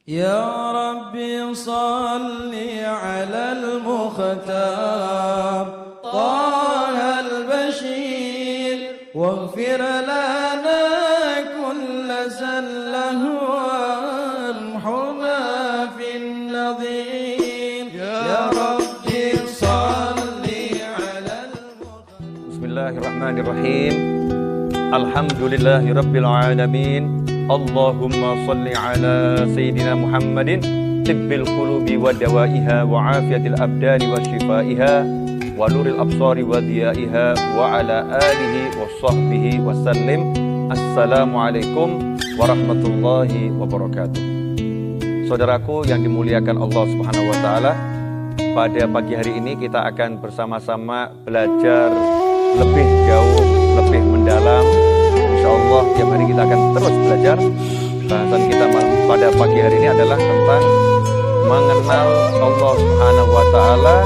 يا ربي صل على المختار طه البشير واغفر لنا كل زله وامحنا في النظير يا ربي صل على بسم الله الرحمن الرحيم الحمد لله رب العالمين Allahumma salli ala Sayyidina Muhammadin tibbil qulubi wa dawaiha wa afiyatil abdani wa shifaiha wa nuril absari wa diyaiha wa ala alihi wa sahbihi wa sallim. Assalamualaikum warahmatullahi wabarakatuh. Saudaraku yang dimuliakan Allah Subhanahu wa taala, pada pagi hari ini kita akan bersama-sama belajar lebih jauh, lebih mendalam. InsyaAllah tiap hari kita akan terus belajar. Bahasan kita pada pagi hari ini adalah tentang mengenal Allah Subhanahu wa taala,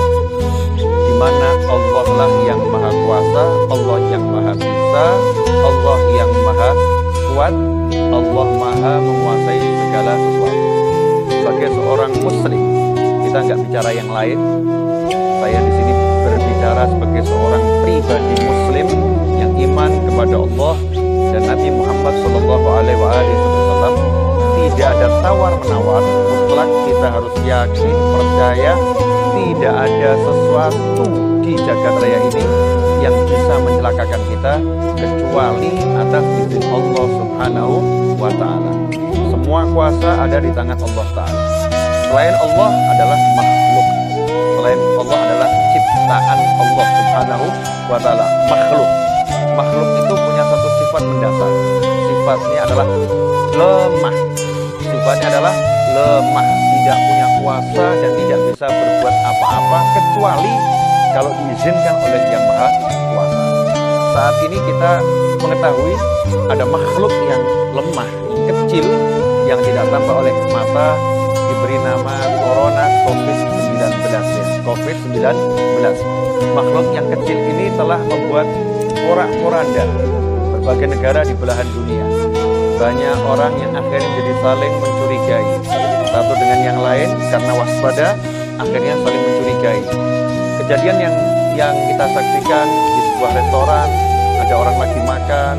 di mana Allah lah yang maha kuasa, Allah yang maha bisa, Allah yang maha kuat, Allah maha menguasai segala sesuatu. Sebagai seorang muslim, kita nggak bicara yang lain. Saya di sini berbicara sebagai seorang pribadi muslim yang iman kepada Allah dan Nabi Muhammad Sallallahu Alaihi Wasallam. Tidak ada tawar-menawar, mutlak kita harus yakin, percaya tidak ada sesuatu di jagat raya ini yang bisa mencelakakan kita kecuali atas izin Allah Subhanahu wa taala. Semua kuasa ada di tangan Allah taala. Selain Allah adalah makhluk. Selain Allah adalah ciptaan Allah Subhanahu wa taala, makhluk. Makhluk itu punya satu sifat mendasar. Sifatnya adalah lemah. Sifatnya adalah lemah, tidak punya kuasa dan tidak bisa berbuat apa-apa kecuali kalau diizinkan oleh Yang Maha Kuasa. Saat ini kita mengetahui ada makhluk yang lemah, kecil, yang tidak tampak oleh mata, diberi nama Corona COVID-19 ya. COVID-19. Makhluk yang kecil ini telah membuat porak-poranda berbagai negara di belahan dunia. Banyak orang yang akhirnya menjadi saling mencurigai satu dengan yang lain karena waspada, akhirnya saling mencurigai. Kejadian yang kita saksikan di sebuah restoran, ada orang lagi makan,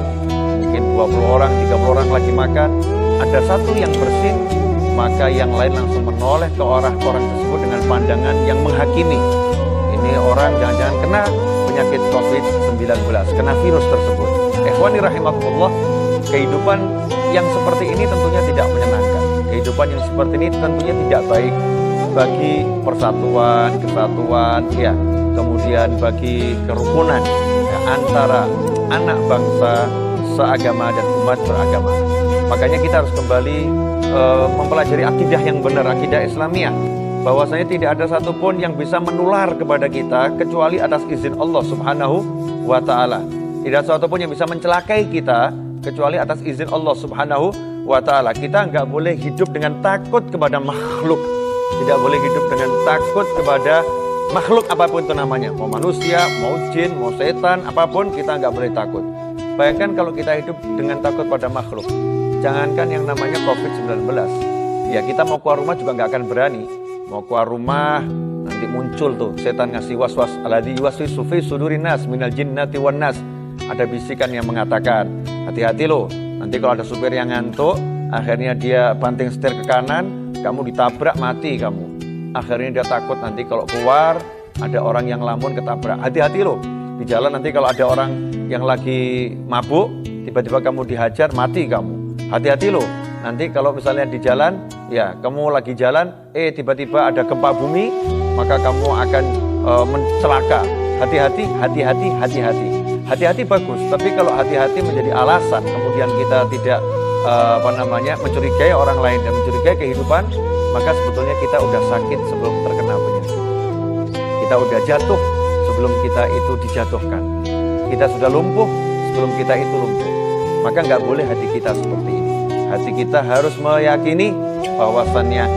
mungkin 20 orang, 30 orang lagi makan, ada satu yang bersin, maka yang lain langsung menoleh ke orang tersebut dengan pandangan yang menghakimi. Ini orang jangan-jangan kena penyakit COVID-19, kena virus tersebut. Ikhwani rahimakumullah, kehidupan yang seperti ini tentunya tidak menyenangkan. Kehidupan yang seperti ini tentunya tidak baik bagi persatuan, kesatuan, ya, kemudian bagi kerukunan ya, antara anak bangsa seagama dan umat beragama. Makanya kita harus kembali mempelajari akidah yang benar, akidah Islamiyah, bahwasanya tidak ada satupun yang bisa menular kepada kita kecuali atas izin Allah Subhanahu wa taala. Tidak satupun yang bisa mencelakai kita kecuali atas izin Allah Subhanahu wa taala. Kita nggak boleh hidup dengan takut kepada makhluk. Tidak boleh hidup dengan takut kepada makhluk apapun itu namanya. Mau manusia, mau jin, mau setan, apapun kita nggak boleh takut. Bayangkan kalau kita hidup dengan takut pada makhluk. Jangankan yang namanya COVID-19. Ya kita mau keluar rumah juga nggak akan berani. Mau keluar rumah, nanti muncul tuh setan ngasih was-was. Alladzi yuwaswisu fi sudurin nas minal jinnati wan nas. Ada bisikan yang mengatakan, hati-hati loh, nanti kalau ada supir yang ngantuk, akhirnya dia banting setir ke kanan, kamu ditabrak, mati kamu. Akhirnya dia takut nanti kalau keluar, ada orang yang lamun ketabrak. Hati-hati loh, di jalan nanti kalau ada orang yang lagi mabuk, tiba-tiba kamu dihajar, mati kamu. Hati-hati loh, nanti kalau misalnya di jalan, ya kamu lagi jalan, tiba-tiba ada gempa bumi, maka kamu akan mencelaka. Hati-hati, hati-hati, hati-hati. Hati-hati bagus, tapi kalau hati-hati menjadi alasan kemudian kita tidak mencurigai orang lain dan mencurigai kehidupan, maka sebetulnya kita udah sakit sebelum terkena penyakit. Kita udah jatuh sebelum kita itu dijatuhkan. Kita sudah lumpuh sebelum kita itu lumpuh. Maka nggak boleh hati kita seperti ini. Hati kita harus meyakini bahwasannya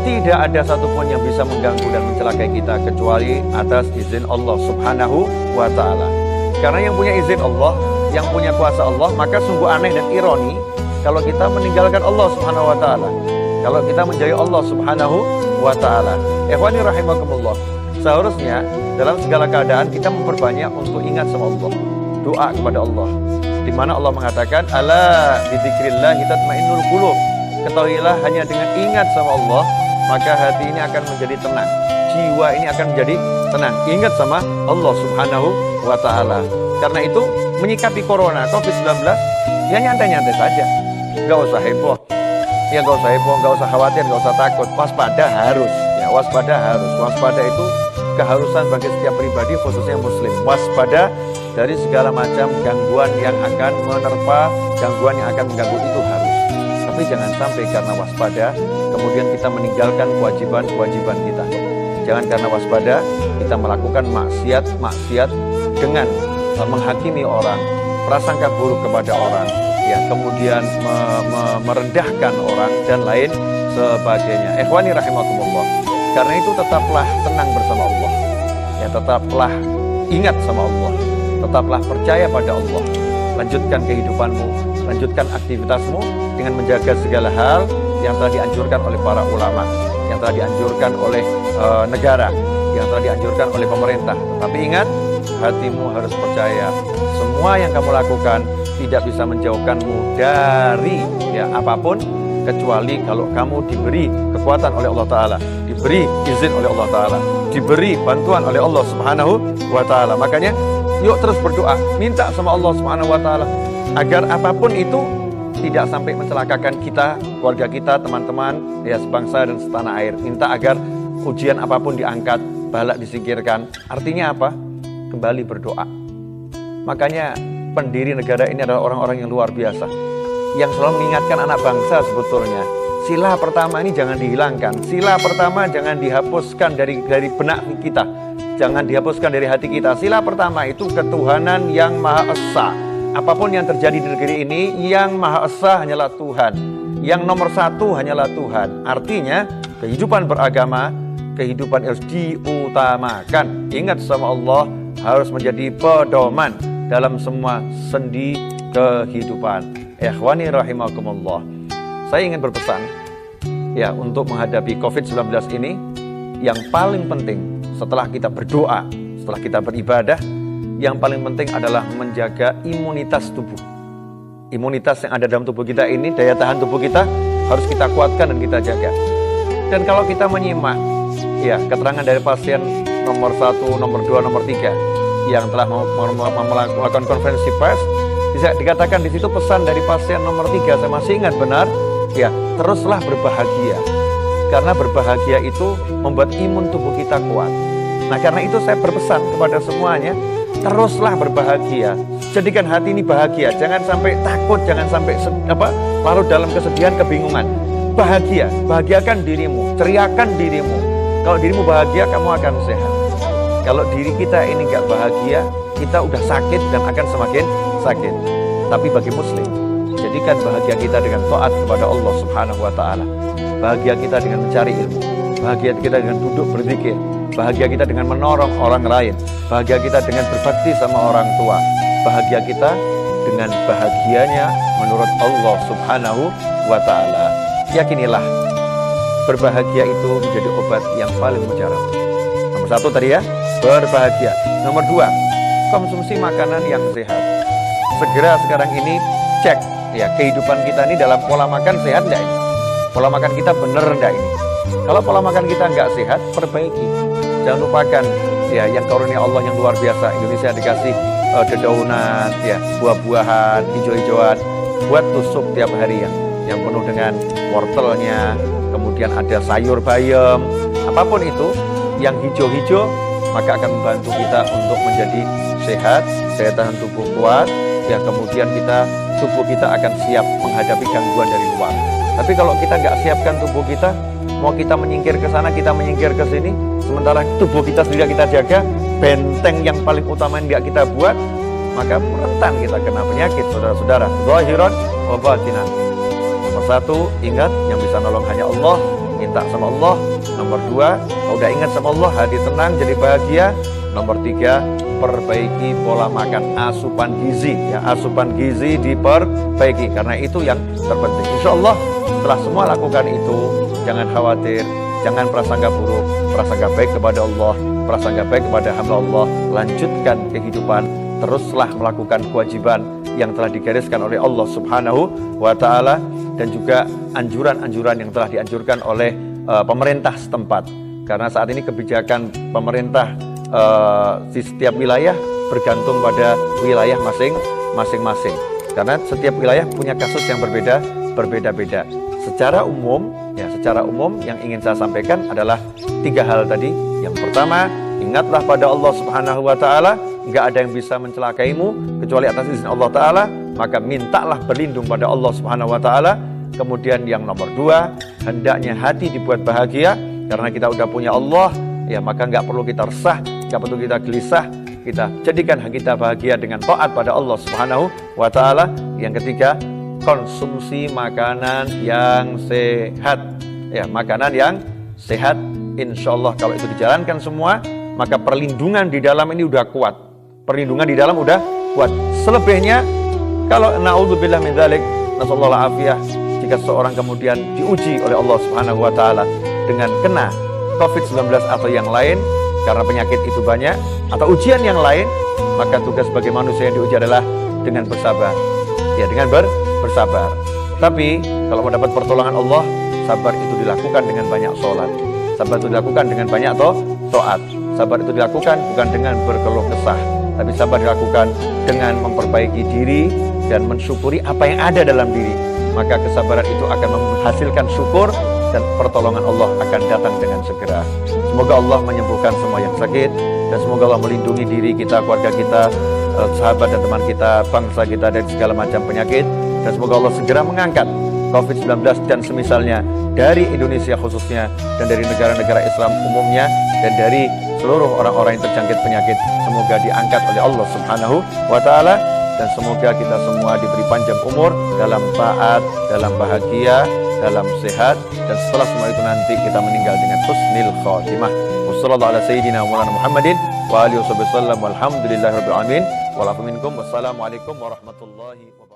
tidak ada satupun yang bisa mengganggu dan mencelakai kita kecuali atas izin Allah Subhanahu wa taala. Karena yang punya izin Allah, yang punya kuasa Allah, maka sungguh aneh dan ironi kalau kita meninggalkan Allah Subhanahu wa taala. kalau kita menjauhi Allah Subhanahu wa Ta'ala. Ikhwani rahimakumullah, seharusnya dalam segala keadaan kita memperbanyak untuk ingat sama Allah, doa kepada Allah, di mana Allah mengatakan ala bidzikrillah tatmainnul qulub. Ketahuilah hanya dengan ingat sama Allah maka hati ini akan menjadi tenang, jiwa ini akan menjadi tenang. Ingat sama Allah Subhanahu wa Ta'ala. Karena itu menyikapi corona COVID-19 ya nyantai-nyantai saja, nggak usah heboh. Ya nggak usah heboh, nggak usah khawatir, nggak usah takut. Waspada harus, ya waspada harus. Waspada itu keharusan bagi setiap pribadi, khususnya muslim. Waspada dari segala macam gangguan yang akan menerpa, gangguan yang akan mengganggu itu harus. Tapi jangan sampai karena waspada kemudian kita meninggalkan kewajiban-kewajiban kita. Jangan karena waspada kita melakukan maksiat dengan menghakimi orang, prasangka buruk kepada orang, ya kemudian merendahkan orang dan lain sebagainya. Ikhwani rahimakumullah. Karena itu tetaplah tenang bersama Allah. Ya tetaplah ingat sama Allah. Tetaplah percaya pada Allah. Lanjutkan kehidupanmu, lanjutkan aktivitasmu dengan menjaga segala hal yang telah dianjurkan oleh para ulama, yang telah dianjurkan oleh negara, yang telah dianjurkan oleh pemerintah. Tapi ingat, hatimu harus percaya semua yang kamu lakukan tidak bisa menjauhkanmu dari ya apapun, kecuali kalau kamu diberi kekuatan oleh Allah Ta'ala, diberi izin oleh Allah Ta'ala, diberi bantuan oleh Allah Subhanahu wa Ta'ala. Makanya yuk terus berdoa, minta sama Allah Subhanahu wa Ta'ala agar apapun itu tidak sampai mencelakakan kita, keluarga kita, teman-teman, ya sebangsa dan setanah air. Minta agar ujian apapun diangkat, balak disingkirkan. Artinya apa? Kembali berdoa. Makanya pendiri negara ini adalah orang-orang yang luar biasa, yang selalu mengingatkan anak bangsa sebetulnya. Sila pertama ini jangan dihilangkan. Sila pertama jangan dihapuskan dari benak kita. Jangan dihapuskan dari hati kita. Sila pertama itu ketuhanan yang Maha Esa. Apapun yang terjadi di negeri ini, yang Maha Esa hanyalah Tuhan. Yang nomor satu hanyalah Tuhan. Artinya kehidupan beragama, kehidupan harus diutamakan. Ingat sama Allah harus menjadi pedoman dalam semua sendi kehidupan. Ikhwani rahimakumullah. Saya ingin berpesan ya untuk menghadapi COVID-19 ini, yang paling penting setelah kita berdoa, setelah kita beribadah, yang paling penting adalah menjaga imunitas tubuh. Imunitas yang ada dalam tubuh kita ini, daya tahan tubuh kita harus kita kuatkan dan kita jaga. Dan kalau kita menyimak ya keterangan dari pasien nomor 1, nomor 2, nomor 3 yang telah melakukan konferensi pers, bisa dikatakan di situ pesan dari pasien nomor 3, saya masih ingat benar, ya teruslah berbahagia. Karena berbahagia itu membuat imun tubuh kita kuat. Nah karena itu saya berpesan kepada semuanya, teruslah berbahagia. Jadikan hati ini bahagia, jangan sampai takut, jangan sampai larut dalam kesedihan, kebingungan. Bahagia, bahagiakan dirimu, ceriakan dirimu. Kalau dirimu bahagia, kamu akan sehat. Kalau diri kita ini gak bahagia, kita udah sakit dan akan semakin sakit. Tapi bagi muslim, jadikan bahagia kita dengan taat kepada Allah Subhanahu wa Ta'ala. Bahagia kita dengan mencari ilmu, bahagia kita dengan duduk berzikir, bahagia kita dengan menolong orang lain, bahagia kita dengan berbakti sama orang tua, bahagia kita dengan bahagianya menurut Allah Subhanahu wa Ta'ala. Yakinilah berbahagia itu menjadi obat yang paling mujarab. Nomor 1 tadi ya, berbahagia. Nomor 2, konsumsi makanan yang sehat. Segera sekarang ini cek ya kehidupan kita ini dalam pola makan sehat enggak ini? Pola makan kita benar enggak ini? Kalau pola makan kita enggak sehat, perbaiki. Jangan lupakan ya yang karunia Allah yang luar biasa. Indonesia dikasih dedaunan ya, buah-buahan, hijau-hijauan. Buat tusuk tiap hari ya, yang penuh dengan wortelnya, kemudian ada sayur bayam, apapun itu yang hijau-hijau, maka akan membantu kita untuk menjadi sehat, daya tahan tubuh kuat, ya kemudian tubuh kita akan siap menghadapi gangguan dari luar. Tapi kalau kita nggak siapkan tubuh kita, mau kita menyingkir ke sana, kita menyingkir ke sini, sementara tubuh kita sendiri kita jaga, benteng yang paling utama yang nggak kita buat, maka rentan kita kena penyakit, saudara-saudara. Zahiran wa batinan. Nomor 1, ingat yang bisa nolong hanya Allah, minta sama Allah. Nomor 2, kalau udah ingat sama Allah, hati tenang, jadi bahagia. Nomor 3, perbaiki pola makan, asupan gizi. Ya, asupan gizi diperbaiki karena itu yang terpenting. Insya Allah setelah semua lakukan itu, jangan khawatir, jangan prasangka buruk, prasangka baik kepada Allah, prasangka baik kepada hamba Allah. Lanjutkan kehidupan, teruslah melakukan kewajiban yang telah digariskan oleh Allah Subhanahu wa Ta'ala, dan juga anjuran-anjuran yang telah dianjurkan oleh pemerintah setempat. Karena saat ini kebijakan pemerintah di setiap wilayah bergantung pada wilayah masing-masing. Karena setiap wilayah punya kasus yang berbeda-beda. Secara umum yang ingin saya sampaikan adalah 3 hal tadi. Yang pertama, ingatlah pada Allah Subhanahu wa Ta'ala, enggak ada yang bisa mencelakaimu kecuali atas izin Allah Ta'ala, maka mintalah berlindung pada Allah Subhanahu wa Ta'ala. Kemudian yang nomor 2, hendaknya hati dibuat bahagia karena kita udah punya Allah, ya maka enggak perlu kita resah, enggak perlu kita gelisah. Kita jadikan hati kita bahagia dengan taat pada Allah Subhanahu wa Ta'ala. Yang ketiga, konsumsi makanan yang sehat. Ya, makanan yang sehat, insya Allah kalau itu dijalankan semua, maka perlindungan di dalam ini udah kuat. Perlindungan di dalam udah kuat. Selebihnya, kalau na'udzubillah min dzalik, nasallallahu alafiyah, jika seorang kemudian diuji oleh Allah Subhanahu wa Ta'ala dengan kena COVID-19 atau yang lain, karena penyakit itu banyak, atau ujian yang lain, maka tugas sebagai manusia yang diuji adalah dengan bersabar. Ya, dengan bersabar. Tapi kalau mau dapat pertolongan Allah, sabar itu dilakukan dengan banyak sholat. Sabar itu dilakukan dengan banyak taat. Sabar itu dilakukan bukan dengan berkeluh kesah, tapi sabar dilakukan dengan memperbaiki diri dan mensyukuri apa yang ada dalam diri. Maka kesabaran itu akan menghasilkan syukur dan pertolongan Allah akan datang dengan segera. Semoga Allah menyembuhkan semua yang sakit, dan semoga Allah melindungi diri kita, keluarga kita, sahabat dan teman kita, bangsa kita dari segala macam penyakit. Dan semoga Allah segera mengangkat COVID-19 dan semisalnya dari Indonesia khususnya, dan dari negara-negara Islam umumnya, dan dari seluruh orang-orang yang terjangkit penyakit. Semoga diangkat oleh Allah Subhanahu wa Ta'ala, dan semoga kita semua diberi panjang umur dalam taat, dalam bahagia, dalam sehat, dan setelah semua itu nanti kita meninggal dengan husnil khatimah. Wassallallahu ala sayyidina Maulana Muhammadin wa alihi wasallam, walhamdulillahi rabbil alamin, walafu minkum, wassalamualaikum warahmatullahi wabarakatuh.